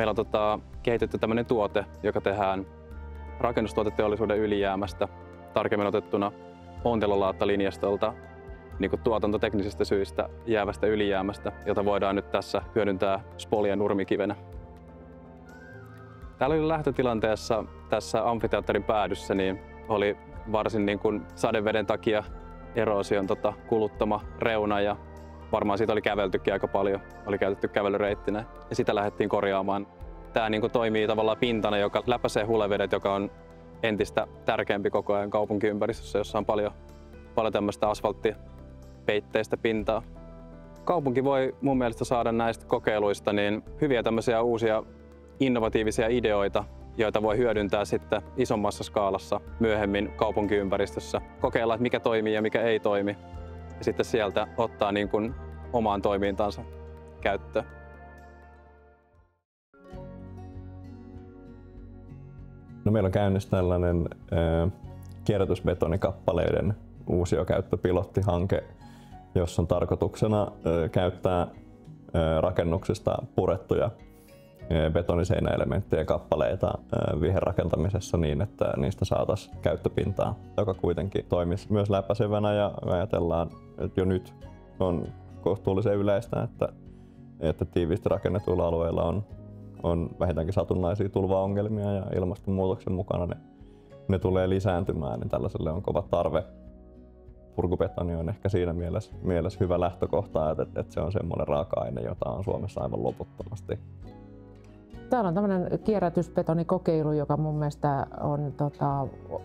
Meillä on kehitetty tämmöinen tuote, joka tehdään rakennustuoteteollisuuden ylijäämästä, tarkemmin otettuna ontelolaattalinjastolta niin tuotantoteknisistä syistä jäävästä ylijäämästä, jota voidaan nyt tässä hyödyntää spolia nurmikivenä. Täällä oli lähtötilanteessa tässä amfiteatterin päädyssä niin oli varsin sadeveden takia eroosion kuluttama reuna ja varmaan siitä oli käveltykin aika paljon, oli käytetty kävelyreittinä ja sitä lähdettiin korjaamaan. Tämä toimii tavallaan pintana, joka läpäisee hulevedet, joka on entistä tärkeämpi koko ajan kaupunkiympäristössä, jossa on paljon tämmöistä asfalttipeitteistä pintaa. Kaupunki voi mun mielestä saada näistä kokeiluista niin hyviä tämmöisiä uusia innovatiivisia ideoita, joita voi hyödyntää sitten isommassa skaalassa myöhemmin kaupunkiympäristössä. Kokeilla, että mikä toimii ja mikä ei toimi ja sitten sieltä ottaa omaan toimintansa käyttöön. No, meillä on käynnissä tällainen kierrätysbetonikappaleiden uusiokäyttöpilottihanke, jossa on tarkoituksena käyttää rakennuksista purettuja betoniseinäelementtejä kappaleita viherrakentamisessa niin, että niistä saataisiin käyttöpintaa, joka kuitenkin toimisi myös läpäisevänä, ja ajatellaan, että jo nyt on kohtuullisen yleistä, että tiiviisti rakennetuilla alueilla on vähintäänkin satunnaisia tulvaongelmia ja ilmastonmuutoksen mukana ne tulee lisääntymään, niin tällaiselle on kova tarve. Purkubetoni on ehkä siinä mielessä hyvä lähtökohta, että se on semmoinen raaka-aine, jota on Suomessa aivan loputtomasti. Täällä on tämmöinen kierrätysbetonikokeilu, joka mun mielestä on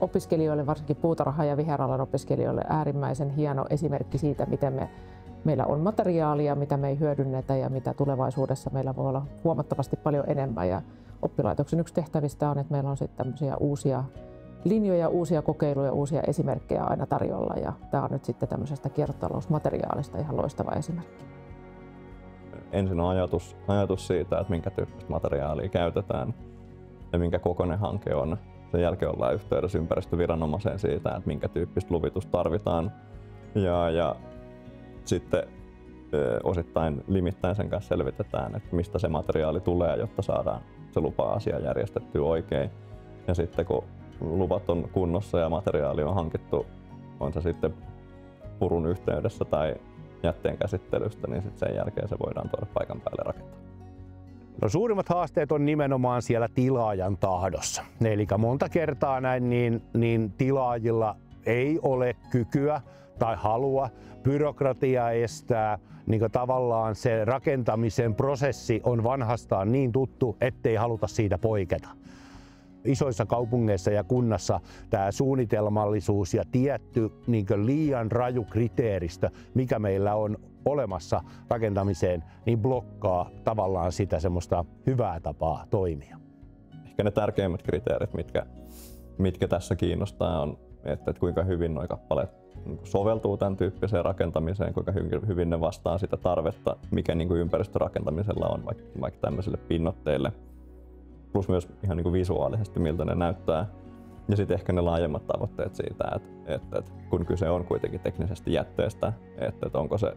opiskelijoille, varsinkin puutarha- ja viheralan opiskelijoille, äärimmäisen hieno esimerkki siitä, miten meillä on materiaalia, mitä me ei hyödynnetä ja mitä tulevaisuudessa meillä voi olla huomattavasti paljon enemmän. Ja oppilaitoksen yksi tehtävistä on, että meillä on sitten tämmöisiä uusia linjoja, uusia kokeiluja, uusia esimerkkejä aina tarjolla. Ja tämä on nyt sitten tämmöisestä kiertotalousmateriaalista ihan loistava esimerkki. Ensin on ajatus siitä, että minkä tyyppistä materiaalia käytetään ja minkä kokoinen hanke on. Sen jälkeen ollaan yhteydessä ympäristöviranomaiseen siitä, että minkä tyyppistä luvitusta tarvitaan. Ja sitten osittain limittäin sen kanssa selvitetään, että mistä se materiaali tulee, jotta saadaan se lupa-asia järjestettyä oikein. Ja sitten kun luvat on kunnossa ja materiaali on hankittu, on se sitten purun yhteydessä tai jätteen käsittelystä, niin sitten sen jälkeen se voidaan tuoda paikan päälle rakentaa. No, suurimmat haasteet on nimenomaan siellä tilaajan tahdossa. Eli monta kertaa näin niin tilaajilla ei ole kykyä tai halua. Byrokratia estää, tavallaan se rakentamisen prosessi on vanhastaan niin tuttu, ettei haluta siitä poiketa. Isoissa kaupungeissa ja kunnassa tämä suunnitelmallisuus ja tietty liian raju kriteeristö, mikä meillä on olemassa rakentamiseen, niin blokkaa tavallaan sitä semmoista hyvää tapaa toimia. Ehkä ne tärkeimmät kriteerit, mitkä tässä kiinnostaa, on, että kuinka hyvin nuo kappaleet soveltuu tämän tyyppiseen rakentamiseen, kuinka hyvin ne vastaa sitä tarvetta, mikä ympäristörakentamisella on vaikka tämmöisille pinnotteille. Plus myös ihan visuaalisesti, miltä ne näyttää. Ja sitten ehkä ne laajemmat tavoitteet siitä, että kun kyse on kuitenkin teknisesti jätteestä, että onko se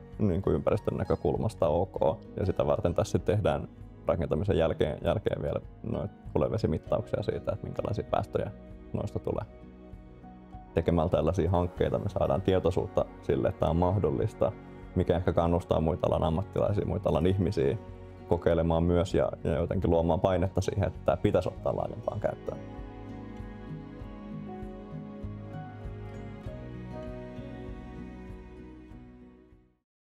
ympäristön näkökulmasta ok. Ja sitä varten tässä tehdään rakentamisen jälkeen vielä noita hulevesimittauksia siitä, että minkälaisia päästöjä noista tulee. Tekemällä tällaisia hankkeita me saadaan tietoisuutta sille, että tämä on mahdollista, mikä ehkä kannustaa muita alan ammattilaisia, muita alan ihmisiä kokeilemaan myös ja jotenkin luomaan painetta siihen, että tämä pitäisi ottaa laajempaan käyttöön.